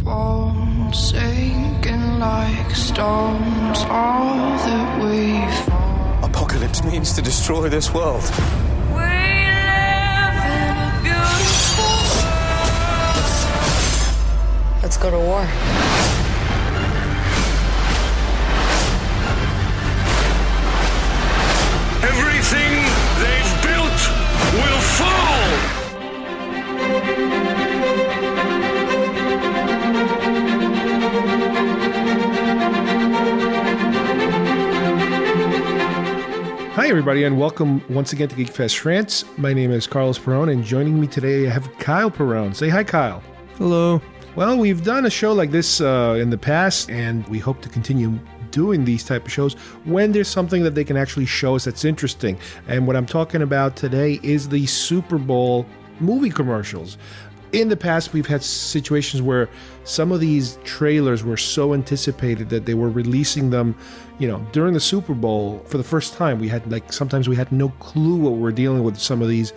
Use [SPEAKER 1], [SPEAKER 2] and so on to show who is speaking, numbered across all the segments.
[SPEAKER 1] bones sinking like stones, all that we fall.
[SPEAKER 2] Apocalypse means to destroy this world.
[SPEAKER 1] We live in a beautiful world.
[SPEAKER 3] Let's go to war.
[SPEAKER 4] Everything they've built will fall!
[SPEAKER 5] Hi, everybody, and welcome once again to GeekFest Rants. My name is Carlos Perrone, and joining me today I have Kyle Perrone. Say hi, Kyle.
[SPEAKER 6] Hello.
[SPEAKER 5] Well, we've done a show like this in the past, and we hope to continue doing these type of shows when there's something that they can actually show us that's interesting. And what I'm talking about today is the Super Bowl movie commercials. In the past, we've had situations where some of these trailers were so anticipated that they were releasing them, during the Super Bowl for the first time. Sometimes we had no clue what we're dealing with some of these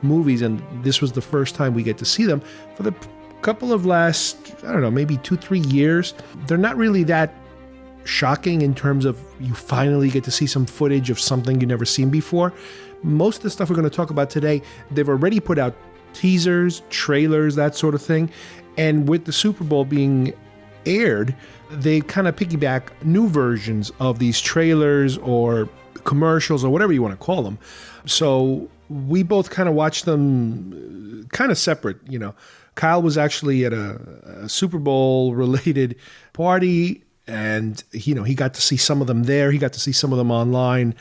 [SPEAKER 5] movies, and this was the first time we get to see them. For the couple of last, maybe 2-3 years, they're not really that shocking in terms of you finally get to see some footage of something you've never seen before. Most of the stuff we're going to talk about today, they've already put out teasers, trailers, that sort of thing. And with the Super Bowl being aired, they kind of piggyback new versions of these trailers or commercials or whatever you want to call them. So we both kind of watched them kind of separate. Kyle was actually at a Super Bowl related party, and he got to see some of them there. He got to see some of them online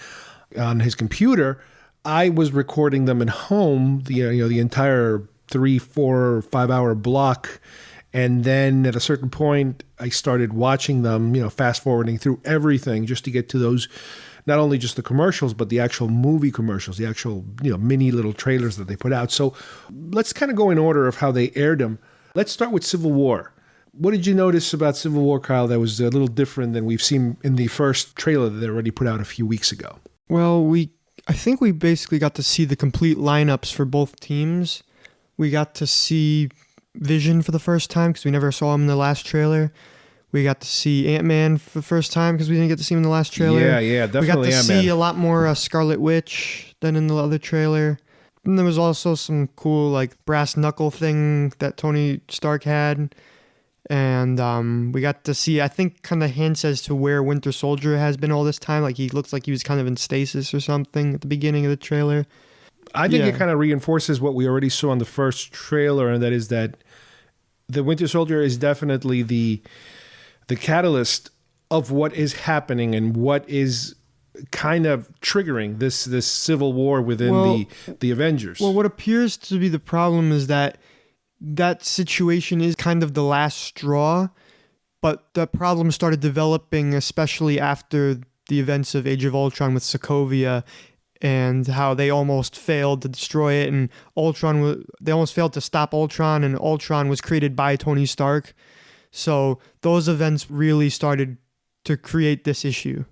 [SPEAKER 5] on his computer. I was recording them at home, the entire 3, 4, 5 hour block. And then at a certain point, I started watching them, fast forwarding through everything just to get to those, not only just the commercials, but the actual movie commercials, the actual, mini little trailers that they put out. So let's kind of go in order of how they aired them. Let's start with Civil War. What did you notice about Civil War, Kyle, that was a little different than we've seen in the first trailer that they already put out a few weeks ago?
[SPEAKER 6] Well, I think we basically got to see the complete lineups for both teams. We got to see Vision for the first time because we never saw him in the last trailer. We got to see Ant-Man for the first time because we didn't get to see him in the last trailer.
[SPEAKER 5] Yeah, definitely.
[SPEAKER 6] We got to
[SPEAKER 5] Ant-Man.
[SPEAKER 6] see a lot more Scarlet Witch than in the other trailer. And there was also some cool brass knuckle thing that Tony Stark had. And we got to see, I think, kind of hints as to where Winter Soldier has been all this time. He looks like he was kind of in stasis or something at the beginning of the trailer.
[SPEAKER 5] I think it kind of reinforces what we already saw in the first trailer, and that is that the Winter Soldier is definitely the catalyst of what is happening and what is kind of triggering this civil war within the Avengers.
[SPEAKER 6] Well, what appears to be the problem is that situation is kind of the last straw, but the problem started developing especially after the events of Age of Ultron with Sokovia and how they almost failed to destroy it, and they almost failed to stop Ultron, and Ultron was created by Tony Stark. So those events really started to create this issue.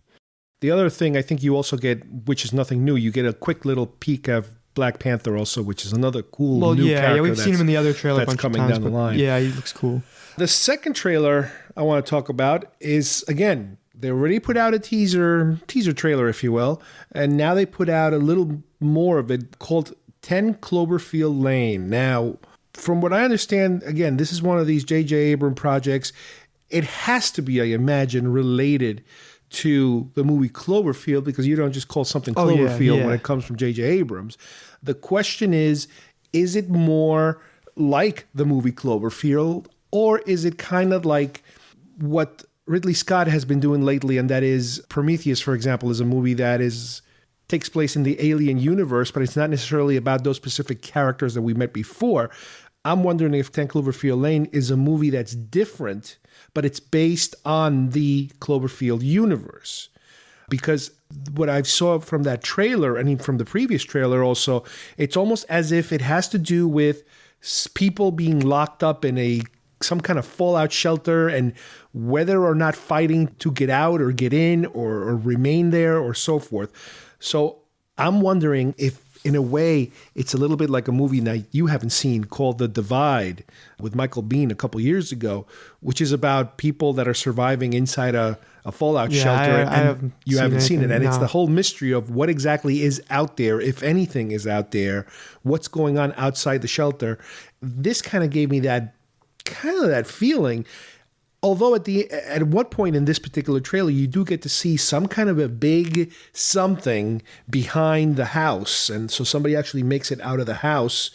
[SPEAKER 5] The other thing I think you also get, which is nothing new, you get a quick little peek of Black Panther also, which is another cool new character.
[SPEAKER 6] Yeah, we've seen him in the other trailer a bunch
[SPEAKER 5] coming
[SPEAKER 6] of times,
[SPEAKER 5] down the line.
[SPEAKER 6] Yeah, he looks cool.
[SPEAKER 5] The second trailer I want to talk about is, again, they already put out a teaser trailer, if you will, and now they put out a little more of it called 10 Cloverfield Lane. Now, from what I understand, again, this is one of these J.J. Abrams projects. It has to be, I imagine, related to the movie Cloverfield, because you don't just call something Cloverfield when it comes from J.J. Abrams. The question is it more like the movie Cloverfield, or is it kind of like what Ridley Scott has been doing lately, and that is Prometheus, for example, is a movie that takes place in the Alien universe, but it's not necessarily about those specific characters that we met before. I'm wondering if 10 Cloverfield Lane is a movie that's different, but it's based on the Cloverfield universe. Because what I saw from that trailer, and from the previous trailer also, it's almost as if it has to do with people being locked up in some kind of fallout shelter, and whether or not fighting to get out or get in or remain there or so forth. So I'm wondering if in a way, it's a little bit like a movie that you haven't seen called The Divide with Michael Biehn a couple years ago, which is about people that are surviving inside a fallout shelter. And you haven't seen it. And it's the whole mystery of what exactly is out there, if anything is out there, what's going on outside the shelter. This kind of gave me that feeling. Although at one point in this particular trailer, you do get to see some kind of a big something behind the house. And so somebody actually makes it out of the house.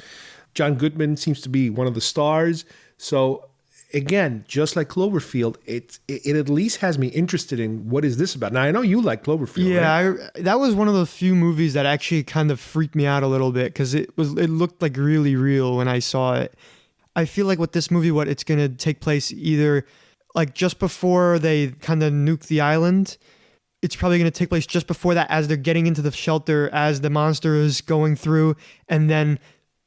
[SPEAKER 5] John Goodman seems to be one of the stars. So again, just like Cloverfield, it at least has me interested in what is this about. Now, I know you like Cloverfield.
[SPEAKER 6] Yeah,
[SPEAKER 5] right?
[SPEAKER 6] That was one of the few movies that actually kind of freaked me out a little bit because it looked like really real when I saw it. I feel like with this movie, it's going to take place either like just before they kind of nuke the island. It's probably going to take place just before that as they're getting into the shelter, as the monster is going through. And then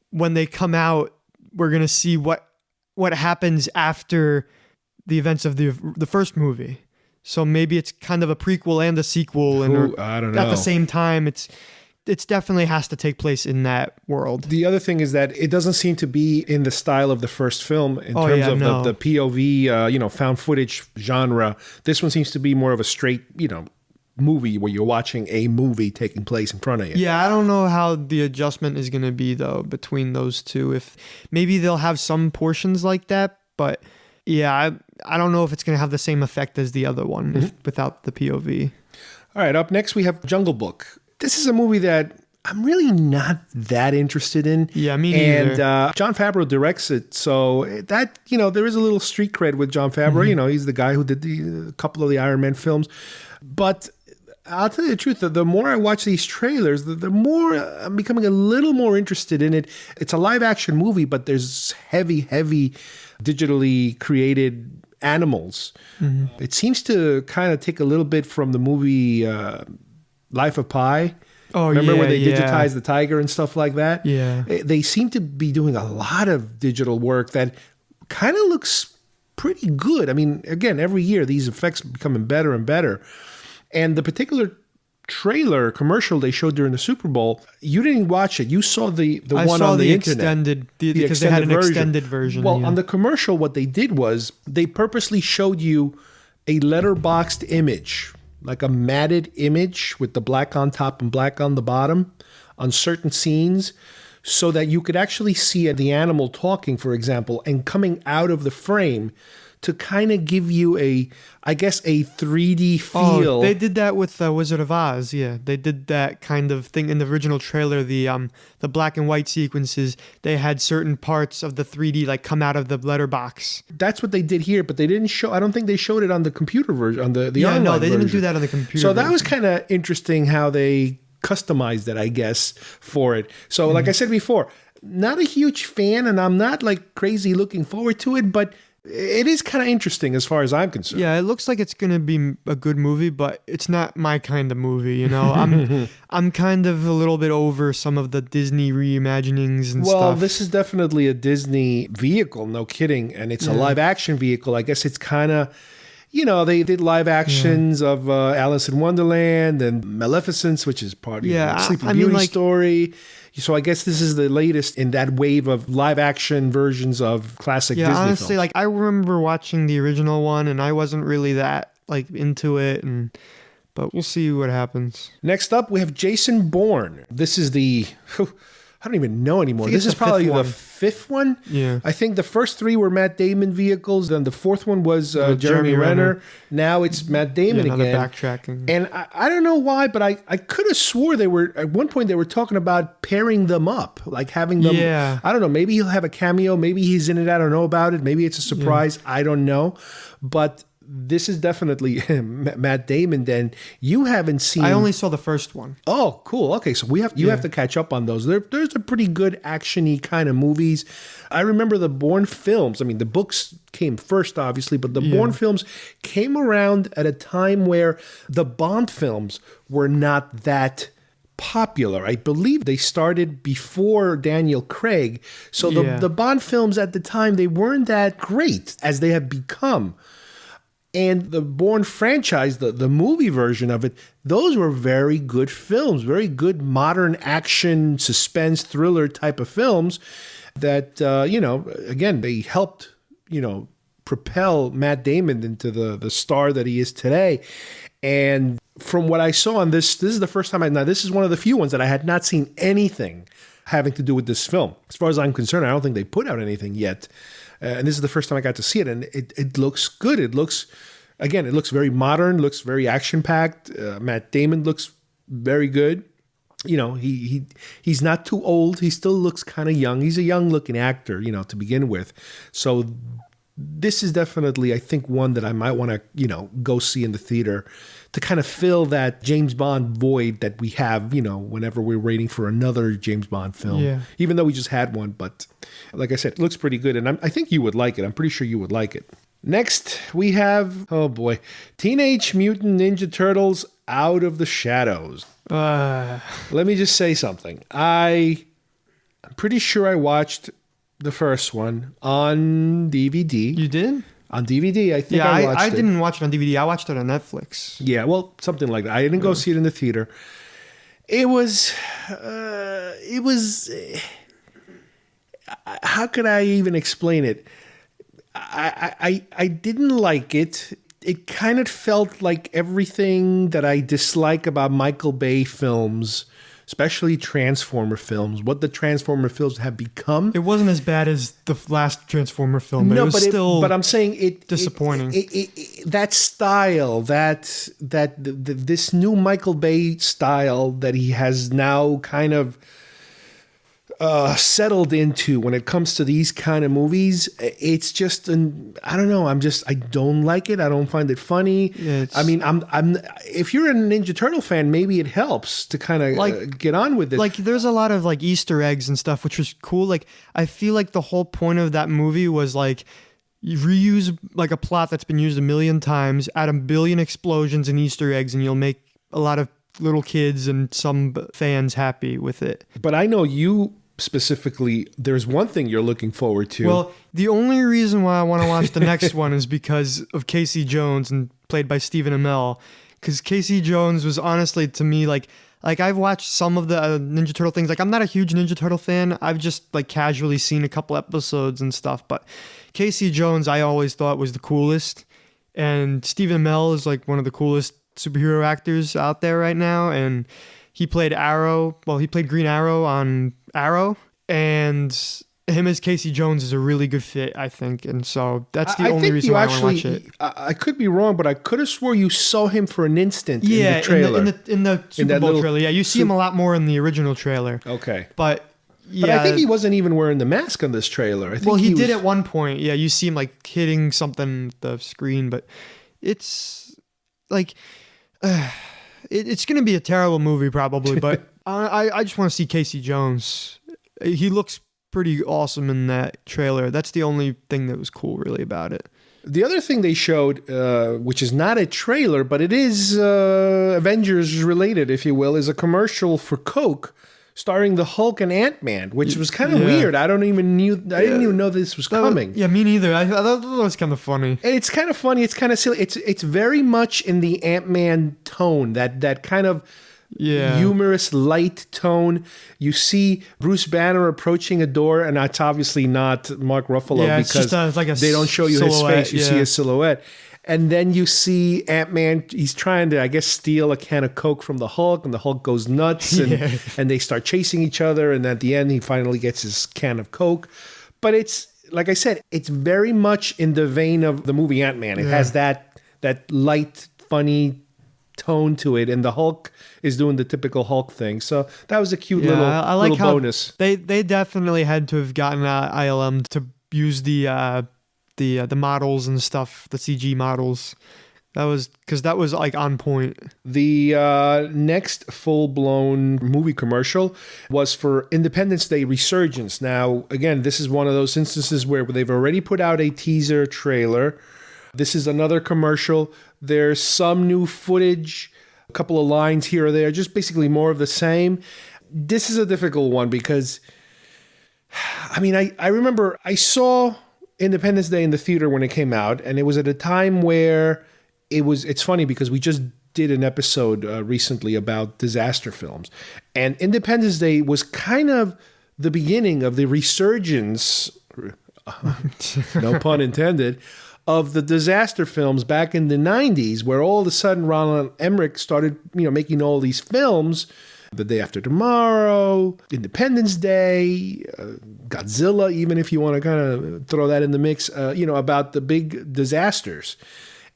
[SPEAKER 6] when they come out, we're going to see what happens after the events of the first movie. So maybe it's kind of a prequel and a sequel.
[SPEAKER 5] I don't know.
[SPEAKER 6] At the same time, it's definitely has to take place in that world.
[SPEAKER 5] The other thing is that it doesn't seem to be in the style of the first film in terms of the POV, found footage genre. This one seems to be more of a straight, movie where you're watching a movie taking place in front of you.
[SPEAKER 6] Yeah, I don't know how the adjustment is going to be though between those two. If maybe they'll have some portions like that, but yeah, I don't know if it's going to have the same effect as the other one without the POV.
[SPEAKER 5] All right, up next we have Jungle Book. This is a movie that I'm really not that interested in.
[SPEAKER 6] Yeah, me neither.
[SPEAKER 5] And Jon Favreau directs it. So that, there is a little street cred with Jon Favreau. He's the guy who did a couple of the Iron Man films. But I'll tell you the truth, the more I watch these trailers, the more I'm becoming a little more interested in it. It's a live action movie, but there's heavy digitally created animals. It seems to kind of take a little bit from the movie Life of Pi.
[SPEAKER 6] Oh,
[SPEAKER 5] remember when they digitized the tiger and stuff like that?
[SPEAKER 6] Yeah.
[SPEAKER 5] They seem to be doing a lot of digital work that kind of looks pretty good. I mean, again, every year these effects are becoming better and better. And the particular trailer commercial they showed during the Super Bowl, you didn't watch it. You saw the one on the internet.
[SPEAKER 6] Because they had an extended version.
[SPEAKER 5] Well, on the commercial, what they did was they purposely showed you a letterboxed image, like a matted image with the black on top and black on the bottom on certain scenes, so that you could actually see the animal talking, for example, and coming out of the frame to kind of give you a 3D feel.
[SPEAKER 6] Oh, they did that with Wizard of Oz. Yeah, they did that kind of thing in the original trailer. The black and white sequences, they had certain parts of the 3D like come out of the letterbox.
[SPEAKER 5] That's what they did here, but they didn't show. I don't think they showed it on the computer version, on the online
[SPEAKER 6] no, they
[SPEAKER 5] version.
[SPEAKER 6] didn't do that on the computer.
[SPEAKER 5] So that was kind of interesting how they customized it, I guess, for it. So, like I said before, not a huge fan, and I'm not like crazy looking forward to it, but it is kind of interesting as far as I'm concerned.
[SPEAKER 6] Yeah, it looks like it's going to be a good movie, but it's not my kind of movie, I'm kind of a little bit over some of the Disney reimaginings and stuff.
[SPEAKER 5] Well, this is definitely a Disney vehicle, no kidding, and it's a live action vehicle. I guess it's kind of, they did live actions of Alice in Wonderland and Maleficent, which is part of the Sleeping Beauty story. So I guess this is the latest in that wave of live action versions of classic Disney
[SPEAKER 6] honestly,
[SPEAKER 5] films.
[SPEAKER 6] like I remember watching the original one and I wasn't really that like into it, but we'll see what happens.
[SPEAKER 5] Next up, we have Jason Bourne. This is I don't even know anymore. This is probably the fifth one.
[SPEAKER 6] Yeah.
[SPEAKER 5] I think the first three were Matt Damon vehicles. Then the fourth one was Jeremy Renner. Now it's Matt Damon again.
[SPEAKER 6] Backtracking.
[SPEAKER 5] And I don't know why, but I could have swore at one point they were talking about pairing them up, like having them.
[SPEAKER 6] Yeah.
[SPEAKER 5] I don't know. Maybe he'll have a cameo. Maybe he's in it. I don't know about it. Maybe it's a surprise. Yeah. I don't know. But this is definitely Matt Damon. Then you haven't seen.
[SPEAKER 6] I only saw the first one.
[SPEAKER 5] Oh, cool. Okay, so you have to catch up on those. There's a pretty good actiony kind of movies. I remember the Bourne films. I mean, the books came first, obviously, but the Bourne films came around at a time where the Bond films were not that popular. I believe they started before Daniel Craig. So the Bond films at the time, they weren't that great as they have become. and the Bourne franchise, the movie version of it, those were very good films, very good modern action, suspense, thriller type of films that, again, they helped, propel Matt Damon into the star that he is today. And from what I saw on this is the first time now this is one of the few ones that I had not seen anything having to do with this film. As far as I'm concerned, I don't think they put out anything yet. And this is the first time I got to see it, and it looks good. It looks very modern, looks very action-packed. Matt Damon looks very good. He's not too old. He still looks kind of young. He's a young-looking actor, to begin with. So this is definitely, I think, one that I might want to, go see in the theater to kind of fill that James Bond void that we have, whenever we're waiting for another James Bond film. Yeah. Even though we just had one, but like I said, it looks pretty good, and I think you would like it. I'm pretty sure you would like it. Next, we have, Teenage Mutant Ninja Turtles Out of the Shadows. Let me just say something. I'm pretty sure I watched the first one on DVD.
[SPEAKER 6] You did?
[SPEAKER 5] On DVD, I think I watched it.
[SPEAKER 6] I didn't watch it on DVD. I watched it on Netflix.
[SPEAKER 5] Yeah, well, something like that. I didn't go see it in the theater. It was, how could I even explain it? I didn't like it. It kind of felt like everything that I dislike about Michael Bay films, especially Transformer films, what the Transformer films have become.
[SPEAKER 6] It wasn't as bad as the last Transformer film, but it was still
[SPEAKER 5] but I'm saying it
[SPEAKER 6] disappointing.
[SPEAKER 5] That style, this new Michael Bay style that he has now kind of settled into when it comes to these kind of movies, it's just I don't know. I don't like it. I don't find it funny. Yeah, I mean, if you're a Ninja Turtle fan, maybe it helps to kind of get on with it.
[SPEAKER 6] Like, there's a lot of like Easter eggs and stuff, which was cool. Like, I feel like the whole point of that movie was like, you reuse like a plot that's been used a million times, add a billion explosions and Easter eggs, and you'll make a lot of little kids and some fans happy with it.
[SPEAKER 5] But I know you specifically, there's one thing you're looking forward to.
[SPEAKER 6] Well, the only reason why I want to watch the next one is because of Casey Jones, and played by Stephen Amell. Because Casey Jones was honestly, to me, like I've watched some of the Ninja Turtle things. Like, I'm not a huge Ninja Turtle fan. I've just like casually seen a couple episodes and stuff. But Casey Jones, I always thought was the coolest. And Stephen Amell is like one of the coolest superhero actors out there right now. And he played Arrow. Well, he played Green Arrow on Arrow, and him as Casey Jones is a really good fit, I think. And so that's the only reason why I want to watch it.
[SPEAKER 5] I could be wrong, but I could have swore you saw him for an instant in the trailer.
[SPEAKER 6] in the Super Bowl trailer. Yeah, you see him a lot more in the original trailer.
[SPEAKER 5] Okay.
[SPEAKER 6] But
[SPEAKER 5] I think he wasn't even wearing the mask on this trailer. I think
[SPEAKER 6] he did at one point. Yeah, you see him like hitting something at the screen, but it's like... It's going to be a terrible movie probably, but I just want to see Casey Jones. He looks pretty awesome in that trailer. That's the only thing that was cool really about it.
[SPEAKER 5] The other thing they showed, which is not a trailer, but it is Avengers related, if you will, is a commercial for Coke starring the Hulk and Ant-Man, which was kind of weird. I didn't even know this was coming.
[SPEAKER 6] Yeah, me neither. I thought that was kind of funny.
[SPEAKER 5] And it's kind of funny. It's kind of silly. It's very much in the Ant-Man tone, that kind of humorous, light tone. You see Bruce Banner approaching a door, and it's obviously not Mark Ruffalo because
[SPEAKER 6] it's like
[SPEAKER 5] they don't show you his face. You see his silhouette. And then you see Ant-Man, he's trying to, I guess, steal a can of Coke from the Hulk, and the Hulk goes nuts, and they start chasing each other, and at the end, he finally gets his can of Coke. But it's, like I said, it's very much in the vein of the movie Ant-Man. It has that light, funny tone to it, and the Hulk is doing the typical Hulk thing. So that was a cute little bonus.
[SPEAKER 6] They definitely had to have gotten ILM to use the models and stuff, the CG models. That was like on point.
[SPEAKER 5] The next full-blown movie commercial was for Independence Day Resurgence. Now, again, this is one of those instances where they've already put out a teaser trailer. This is another commercial. There's some new footage, a couple of lines here or there, just basically more of the same. This is a difficult one because, I mean, I remember I saw Independence Day in the theater when it came out, and it was at a time where it's funny because we just did an episode recently about disaster films, and Independence Day was kind of the beginning of the resurgence, no pun intended, of the disaster films back in the 90s, where all of a sudden Roland Emmerich started, making all these films. The Day After Tomorrow, Independence Day, Godzilla, even if you want to kind of throw that in the mix, about the big disasters.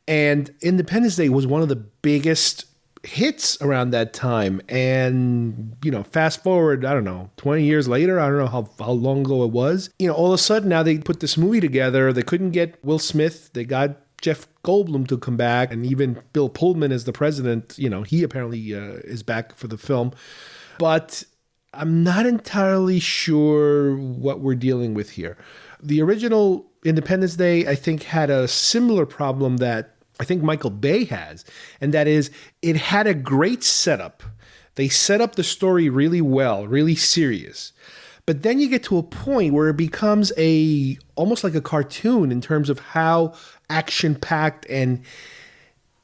[SPEAKER 5] And Independence Day was one of the biggest hits around that time. And, fast forward, I don't know, 20 years later, I don't know how long ago it was. All of a sudden now they put this movie together. They couldn't get Will Smith. They got Jeff Goldblum to come back, and even Bill Pullman as the president, he apparently is back for the film. But I'm not entirely sure what we're dealing with here. The original Independence Day, I think, had a similar problem that I think Michael Bay has, and that is it had a great setup. They set up the story really well, really serious. But then you get to a point where it becomes almost like a cartoon in terms of how action-packed and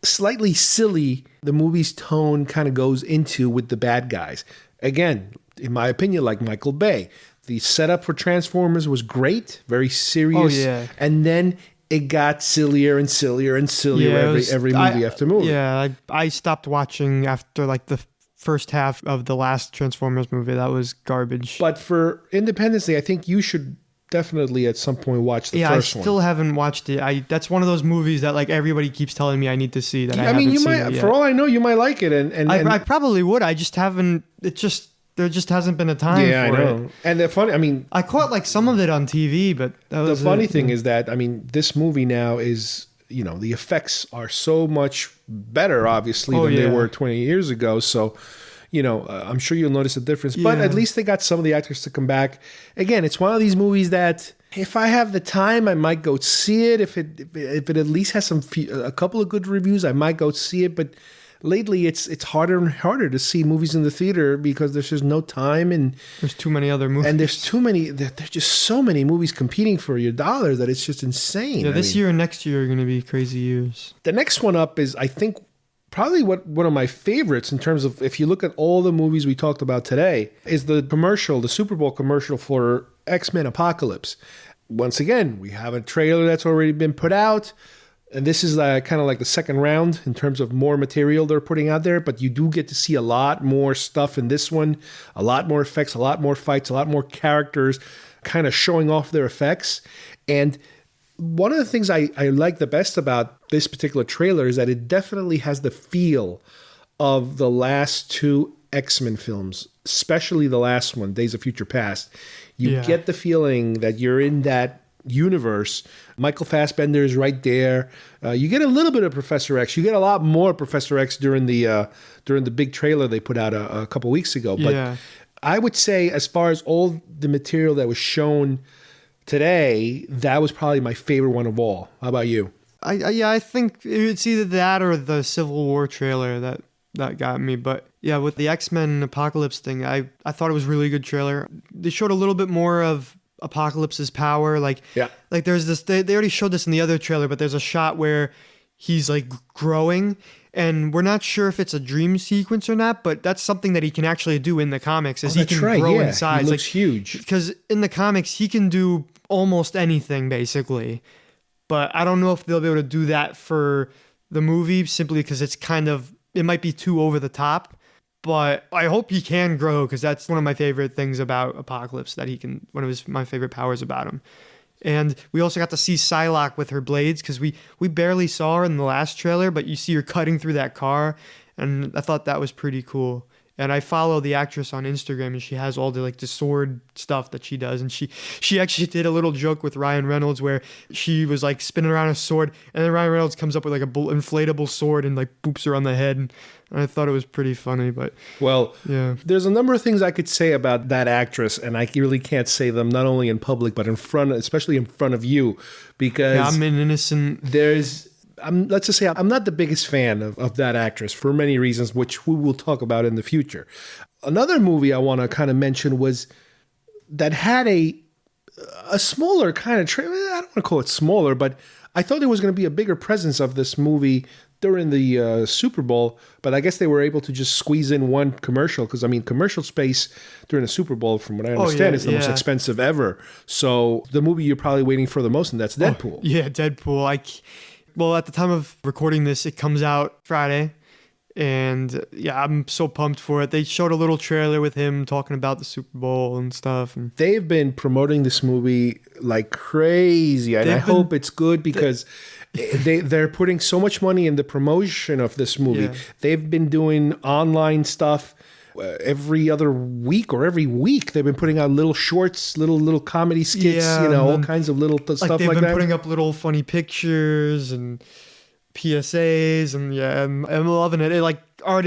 [SPEAKER 5] slightly silly the movie's tone kind of goes into with the bad guys. Again, in my opinion, like Michael Bay, the setup for Transformers was great, very serious.
[SPEAKER 6] Oh, yeah.
[SPEAKER 5] And then it got sillier and sillier and sillier every movie after movie.
[SPEAKER 6] Yeah, I stopped watching after like the first half of the last Transformers movie. That was garbage.
[SPEAKER 5] But for Independence Day, I think you should definitely at some point watch the first one.
[SPEAKER 6] I still haven't watched it. That's one of those movies that like everybody keeps telling me I need to see. That
[SPEAKER 5] I mean, you might. For all I know, you might like it, and
[SPEAKER 6] I probably would. I just haven't. There just hasn't been a time.
[SPEAKER 5] Yeah,
[SPEAKER 6] for
[SPEAKER 5] I know.
[SPEAKER 6] it.
[SPEAKER 5] And the funny, I mean,
[SPEAKER 6] I caught like some of it on TV, but
[SPEAKER 5] the funny thing is that this movie now is, the effects are so much better, obviously, than they were 20 years ago. So. I'm sure you'll notice a difference, but at least they got some of the actors to come back. Again, it's one of these movies that if I have the time, I might go see it. If it at least has a couple of good reviews, I might go see it. But lately, it's harder and harder to see movies in the theater because there's just no time, and
[SPEAKER 6] there's too many other movies.
[SPEAKER 5] And there's too many. There's just so many movies competing for your dollar that it's just insane.
[SPEAKER 6] Yeah, this year and next year are going to be crazy years.
[SPEAKER 5] The next one up is, I think, probably one of my favorites in terms of, if you look at all the movies we talked about today, is the Super Bowl commercial for X-Men Apocalypse. Once again, we have a trailer that's already been put out, and this is kind of like the second round in terms of more material they're putting out there, but you do get to see a lot more stuff in this one, a lot more effects, a lot more fights, a lot more characters kind of showing off their effects. And one of the things I like the best about this particular trailer is that it definitely has the feel of the last two X-Men films, especially the last one, Days of Future Past. You get the feeling that you're in that universe. Michael Fassbender is right there. You get a little bit of Professor X. You get a lot more Professor X during the big trailer they put out a couple weeks ago. But I would say, as far as all the material that was shown today, that was probably my favorite one of all. How about you?
[SPEAKER 6] I think it's either that or the Civil War trailer that got me. But yeah, with the X-Men Apocalypse thing, I thought it was a really good trailer. They showed a little bit more of Apocalypse's power. Like there's this, they already showed this in the other trailer, but there's a shot where he's like growing, and we're not sure if it's a dream sequence or not, but that's something that he can actually do in the comics, is he can grow in size.
[SPEAKER 5] He looks huge.
[SPEAKER 6] Because in the comics, he can do almost anything, basically. But I don't know if they'll be able to do that for the movie, simply because it might be too over the top. But I hope he can grow, because that's one of my favorite things about Apocalypse, that one of my favorite powers about him. And we also got to see Psylocke with her blades, because we barely saw her in the last trailer, but you see her cutting through that car, and I thought that was pretty cool. And I follow the actress on Instagram, and she has all the sword stuff that she does. And she actually did a little joke with Ryan Reynolds where she was like spinning around a sword, and then Ryan Reynolds comes up with like a inflatable sword and like boops her on the head. And I thought it was pretty funny. But there's a number of things I could say about that actress, and I really can't say them not only in public but especially in front of you, because I'm an innocent.
[SPEAKER 5] Let's just say I'm not the biggest fan of that actress for many reasons, which we will talk about in the future. Another movie I want to kind of mention was that had a a smaller kind of trailer. I don't want to call it smaller, but I thought there was going to be a bigger presence of this movie during the Super Bowl, but I guess they were able to just squeeze in one commercial because, I mean, commercial space during the Super Bowl, from what I understand, is the most expensive ever. So the movie you're probably waiting for the most, and that's Deadpool.
[SPEAKER 6] Yeah, Deadpool. Well, at the time of recording this, it comes out Friday. And yeah, I'm so pumped for it. They showed a little trailer with him talking about the Super Bowl and stuff. And
[SPEAKER 5] they've been promoting this movie like crazy. And I hope it's good because they're putting so much money in the promotion of this movie. Yeah. They've been doing online stuff every other week or every week. They've been putting out little shorts, little comedy skits, all kinds of little stuff like that.
[SPEAKER 6] They've been putting up little funny pictures and PSAs, and I'm loving it.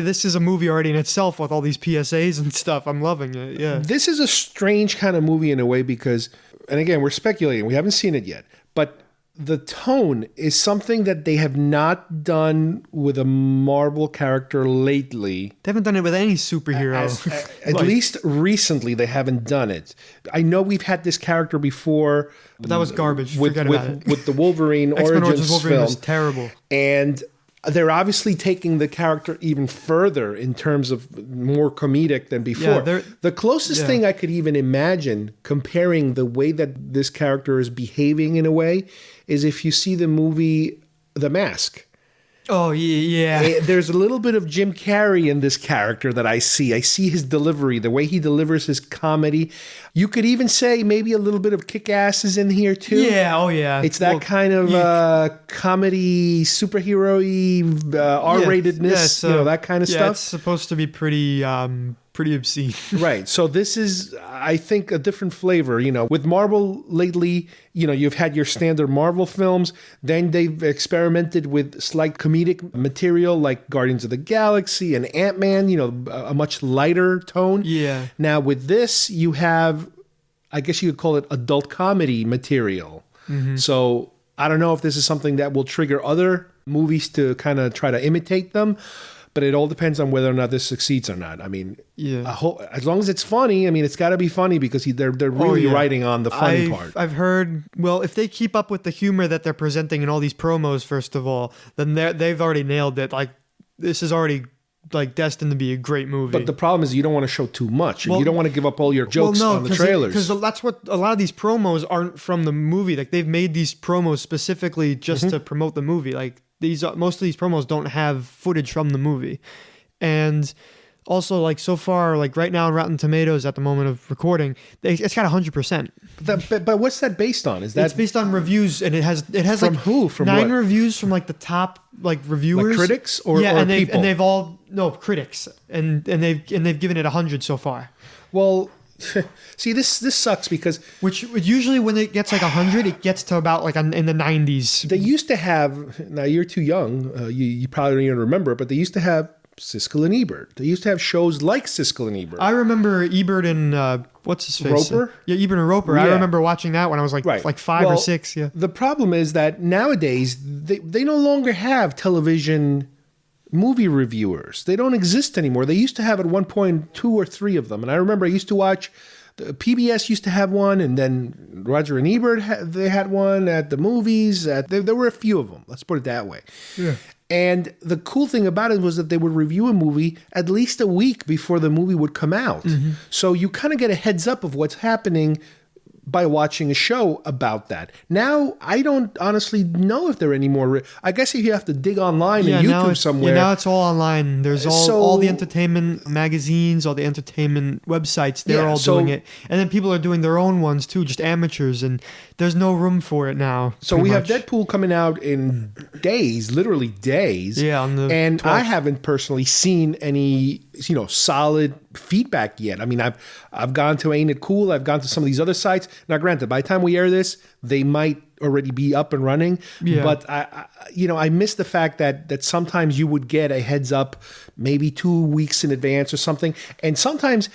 [SPEAKER 6] This is a movie already in itself with all these PSAs and stuff. I'm loving it. Yeah.
[SPEAKER 5] This is a strange kind of movie in a way because, and again, we're speculating. We haven't seen it yet, but the tone is something that they have not done with a Marvel character lately.
[SPEAKER 6] They haven't done it with any superhero.
[SPEAKER 5] At least recently, they haven't done it. I know we've had this character before.
[SPEAKER 6] But that was garbage.
[SPEAKER 5] Forget about it. With the Wolverine Origins
[SPEAKER 6] Wolverine
[SPEAKER 5] film.
[SPEAKER 6] Was terrible.
[SPEAKER 5] And they're obviously taking the character even further in terms of more comedic than before.
[SPEAKER 6] Yeah,
[SPEAKER 5] the closest thing I could even imagine comparing the way that this character is behaving in a way is if you see the movie The Mask.
[SPEAKER 6] Oh, yeah.
[SPEAKER 5] There's a little bit of Jim Carrey in this character that I see. I see his delivery, the way he delivers his comedy. You could even say maybe a little bit of Kick-Ass is in here too.
[SPEAKER 6] Yeah, oh yeah.
[SPEAKER 5] It's that kind of comedy, superhero-y, R-ratedness, that kind of stuff.
[SPEAKER 6] Yeah, it's supposed to be pretty obscene.
[SPEAKER 5] Right. So this is, I think, a different flavor. With Marvel lately, you've had your standard Marvel films. Then they've experimented with slight comedic material like Guardians of the Galaxy and Ant-Man, a much lighter tone.
[SPEAKER 6] Yeah.
[SPEAKER 5] Now with this, you have, I guess you could call it adult comedy material. Mm-hmm. So I don't know if this is something that will trigger other movies to kind of try to imitate them. But it all depends on whether or not this succeeds or not. I mean, as long as it's funny, I mean, it's got to be funny because they're really writing on the funny part.
[SPEAKER 6] I've heard, well, if they keep up with the humor that they're presenting in all these promos, first of all, then they've already nailed it. Like, this is already destined to be a great movie.
[SPEAKER 5] But the problem is you don't want to show too much. And you don't want to give up all your jokes on the trailers.
[SPEAKER 6] Because that's what a lot of these promos aren't from the movie. Like, they've made these promos specifically just to promote the movie. Like, most of these promos don't have footage from the movie. And also, so far, right now on Rotten Tomatoes at the moment of recording, it's got 100%.
[SPEAKER 5] But what's that based on? Is that
[SPEAKER 6] it's based on reviews, and it has
[SPEAKER 5] from who? From
[SPEAKER 6] 9
[SPEAKER 5] what?
[SPEAKER 6] reviews from the top reviewers,
[SPEAKER 5] critics or
[SPEAKER 6] people? And they've all critics, and they've given it 100 so far.
[SPEAKER 5] Well, see, this sucks because
[SPEAKER 6] which usually when it gets 100, it gets to about in the 90s.
[SPEAKER 5] They used to have. Now you're too young. You probably don't even remember, but they used to have Siskel and Ebert. They used to have shows like Siskel and Ebert.
[SPEAKER 6] I remember Ebert and what's his face?
[SPEAKER 5] Roper?
[SPEAKER 6] Yeah, Ebert and Roper.
[SPEAKER 5] Yeah.
[SPEAKER 6] I remember watching that when I was 5 or 6. Yeah.
[SPEAKER 5] The problem is that nowadays they no longer have television movie reviewers. They don't exist anymore. They used to have at one point 2 or 3 of them. And I remember I used to watch, PBS used to have one, and then Roger and Ebert, they had one at the movies. There were a few of them. Let's put it that way. Yeah. And the cool thing about it was that they would review a movie at least a week before the movie would come out. Mm-hmm. So you kind of get a heads up of what's happening by watching a show about that. Now, I don't honestly know if there are any more. I guess if you have to dig online and YouTube somewhere.
[SPEAKER 6] Yeah, now it's all online. There's all the entertainment magazines, all the entertainment websites. They're all doing it. And then people are doing their own ones too, just amateurs. And there's no room for it now.
[SPEAKER 5] So we have Deadpool coming out in days, literally days.
[SPEAKER 6] Yeah, on the
[SPEAKER 5] and
[SPEAKER 6] 12th.
[SPEAKER 5] I haven't personally seen any, solid feedback yet. I mean, I've gone to Ain't It Cool. I've gone to some of these other sites. Now, granted, by the time we air this, they might already be up and running. Yeah. But I miss the fact that sometimes you would get a heads up, maybe 2 weeks in advance or something, and sometimes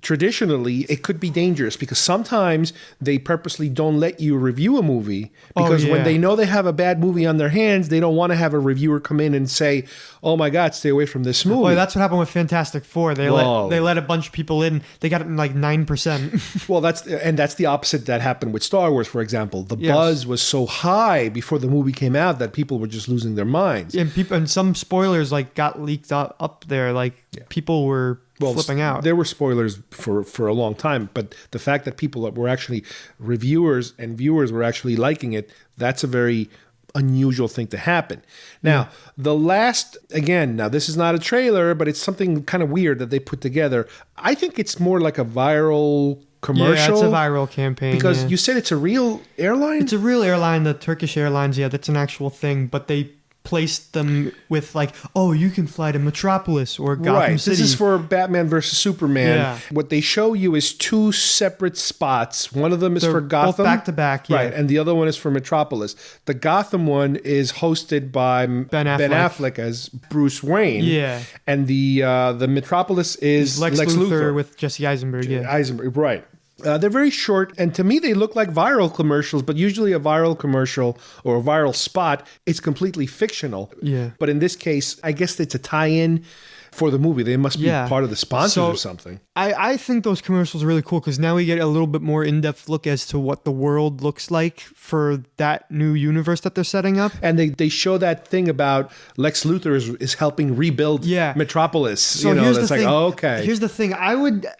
[SPEAKER 5] traditionally it could be dangerous because sometimes they purposely don't let you review a movie because when they know they have a bad movie on their hands, they don't want to have a reviewer come in and say, "Oh my God, stay away from this movie."
[SPEAKER 6] Oh, that's what happened with Fantastic Four. They let a bunch of people in. They got it in like 9%.
[SPEAKER 5] Well, that's the opposite that happened with Star Wars, for example. The buzz was so high before the movie came out that people were just losing their minds.
[SPEAKER 6] And some spoilers like got leaked up there. Like people were flipping out.
[SPEAKER 5] There were spoilers for a long time, but the fact that people were actually reviewers and viewers were actually liking it, that's a very unusual thing to happen. Now, the last, again, now this is not a trailer, but it's something kind of weird that they put together. I think it's more like a viral commercial.
[SPEAKER 6] Yeah, it's a viral campaign.
[SPEAKER 5] Because you said it's a real airline?
[SPEAKER 6] It's a real airline, the Turkish Airlines. Yeah, that's an actual thing, but they placed them with like, oh, you can fly to Metropolis or Gotham City.
[SPEAKER 5] This is for Batman versus Superman.
[SPEAKER 6] Yeah.
[SPEAKER 5] What they show you is two separate spots. One of them is for Gotham.
[SPEAKER 6] Both back to back, yeah.
[SPEAKER 5] Right, and the other one is for Metropolis. The Gotham one is hosted by Ben Affleck as Bruce Wayne.
[SPEAKER 6] Yeah.
[SPEAKER 5] And the Metropolis is Lex Luthor
[SPEAKER 6] with Jesse Eisenberg. Yeah.
[SPEAKER 5] Eisenberg, right. They're very short, and to me, they look like viral commercials, but usually a viral commercial or a viral spot is completely fictional.
[SPEAKER 6] Yeah.
[SPEAKER 5] But in this case, I guess it's a tie-in for the movie. They must be part of the sponsors or something.
[SPEAKER 6] I think those commercials are really cool because now we get a little bit more in-depth look as to what the world looks like for that new universe that they're setting up.
[SPEAKER 5] And they show that thing about Lex Luthor is helping rebuild Metropolis.
[SPEAKER 6] So here's the thing. Here's the thing.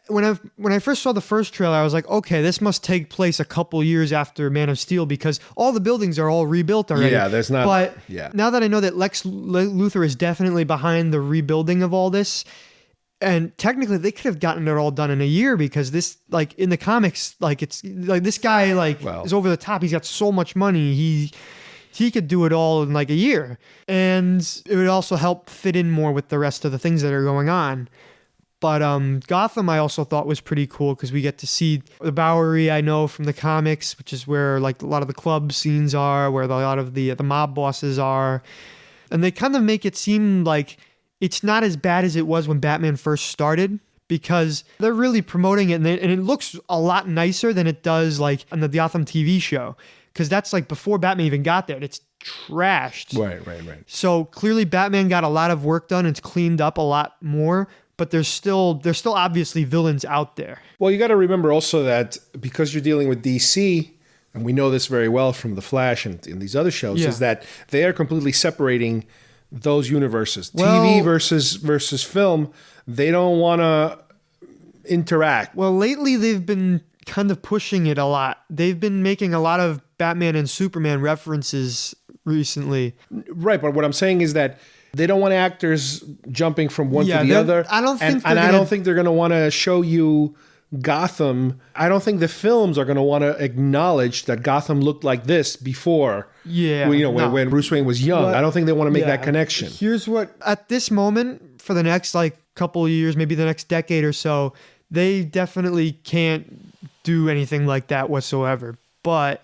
[SPEAKER 6] When I first saw the first trailer, I was like, okay, this must take place a couple years after Man of Steel because all the buildings are all rebuilt already.
[SPEAKER 5] Yeah, there's not.
[SPEAKER 6] But now that I know that Lex Luthor is definitely behind the rebuilding of all this, and technically they could have gotten it all done in a year because this, like in the comics, like it's like this guy is over the top. He's got so much money. He could do it all in like a year, and it would also help fit in more with the rest of the things that are going on. But Gotham I also thought was pretty cool because we get to see the Bowery I know from the comics, which is where like a lot of the club scenes are, where a lot of the mob bosses are. And they kind of make it seem like it's not as bad as it was when Batman first started because they're really promoting it and it looks a lot nicer than it does like on the Gotham TV show. Because that's like before Batman even got there and it's trashed.
[SPEAKER 5] Right.
[SPEAKER 6] So clearly Batman got a lot of work done. It's cleaned up a lot more. But there's still obviously villains out there.
[SPEAKER 5] Well, you got to remember also that because you're dealing with DC, and we know this very well from The Flash and in these other shows, is that they are completely separating those universes. TV versus film, they don't want to interact.
[SPEAKER 6] Well, lately they've been kind of pushing it a lot. They've been making a lot of Batman and Superman references recently.
[SPEAKER 5] Right, but what I'm saying is that they don't want actors jumping from one to the other.
[SPEAKER 6] I don't think
[SPEAKER 5] I don't think they're going to want to show you Gotham. I don't think the films are going to want to acknowledge that Gotham looked like this before.
[SPEAKER 6] Yeah.
[SPEAKER 5] When Bruce Wayne was young.
[SPEAKER 6] But,
[SPEAKER 5] I don't think they want to make that connection.
[SPEAKER 6] Here's what, at this moment, for the next couple of years, maybe the next decade or so, they definitely can't do anything like that whatsoever. But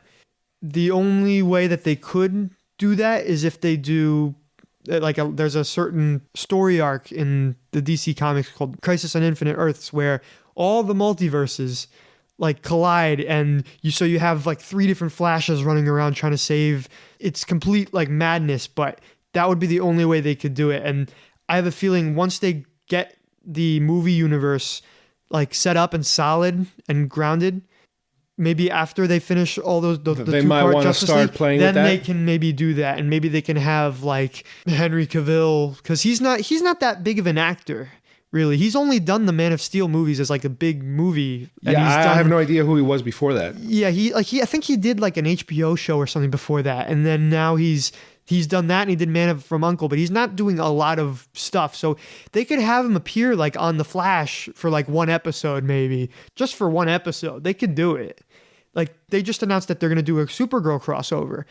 [SPEAKER 6] the only way that they could do that is if they do there's a certain story arc in the DC comics called Crisis on Infinite Earths where all the multiverses collide and you have 3 different Flashes running around trying to save. It's complete madness, but that would be the only way they could do it. And I have a feeling once they get the movie universe set up and solid and grounded, maybe after they finish all those
[SPEAKER 5] they might want to start playing
[SPEAKER 6] then
[SPEAKER 5] with that.
[SPEAKER 6] They can maybe do that, and maybe they can have Henry Cavill, because he's not that big of an actor, really. He's only done the Man of Steel movies as a big movie. And
[SPEAKER 5] I have no idea who he was before that.
[SPEAKER 6] Yeah, I think he did an HBO show or something before that, and then now he's done that, and he did Man from U.N.C.L.E., but he's not doing a lot of stuff. So they could have him appear on The Flash for one episode, maybe just for one episode. They could do it. They just announced that they're going to do a Supergirl crossover,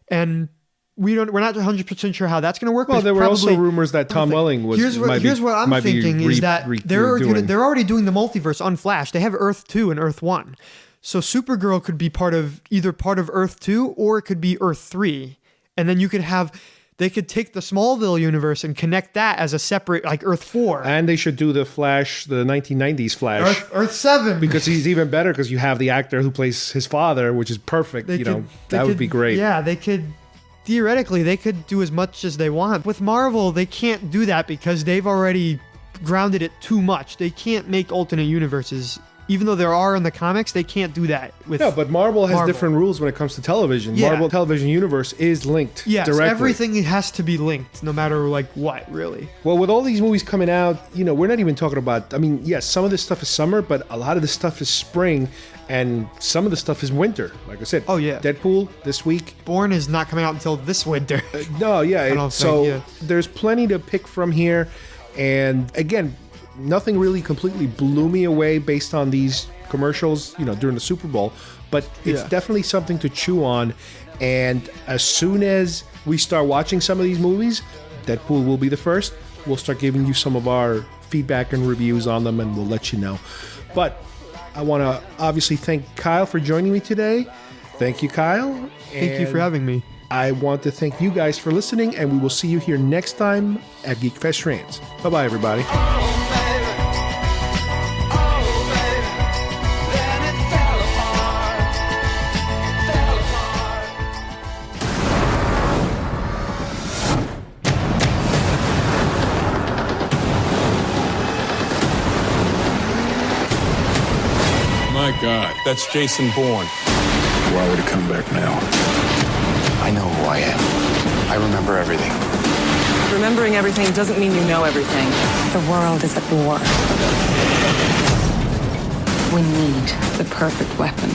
[SPEAKER 6] and we're not 100% sure how that's going to work.
[SPEAKER 5] Well, there were also rumors that Tom Welling was.
[SPEAKER 6] Here's what I'm thinking is that they're already doing the multiverse on Flash. They have Earth 2 and Earth 1, so Supergirl could be either part of Earth 2 or it could be Earth 3, and then you could have They could take the Smallville universe and connect that as a separate, like Earth 4.
[SPEAKER 5] And they should do the Flash, the 1990s Flash.
[SPEAKER 6] Earth 7.
[SPEAKER 5] Because he's even better because you have the actor who plays his father, which is perfect. That would be great.
[SPEAKER 6] Yeah, they could, theoretically, they could do as much as they want. With Marvel, they can't do that because they've already grounded it too much. They can't make alternate universes. Even though there are in the comics, they can't do that with
[SPEAKER 5] No, but Marvel has different rules when it comes to television.
[SPEAKER 6] Yeah.
[SPEAKER 5] Marvel television universe is linked directly.
[SPEAKER 6] Everything has to be linked, no matter like what, really.
[SPEAKER 5] Well, with all these movies coming out, we're not even talking about, yes, some of this stuff is summer, but a lot of this stuff is spring, and some of the stuff is winter. Like I said, Deadpool this week.
[SPEAKER 6] Bourne is not coming out until this winter.
[SPEAKER 5] There's plenty to pick from here. And again, nothing really completely blew me away based on these commercials, during the Super Bowl, but it's definitely something to chew on. And as soon as we start watching some of these movies, Deadpool will be the first. We'll start giving you some of our feedback and reviews on them, and we'll let you know. But I want to obviously thank Kyle for joining me today. Thank you, Kyle.
[SPEAKER 6] Thank you for having me.
[SPEAKER 5] I want to thank you guys for listening, and we will see you here next time at GeekFest Rants. Bye-bye, everybody.
[SPEAKER 2] My God, that's Jason Bourne.
[SPEAKER 4] Why would he come back now?
[SPEAKER 2] I know who I am. I remember everything.
[SPEAKER 3] Remembering everything doesn't mean you know everything.
[SPEAKER 7] The world is at war. We need the perfect weapon.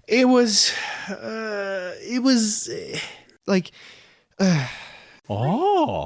[SPEAKER 5] It was
[SPEAKER 6] like...
[SPEAKER 2] Oh.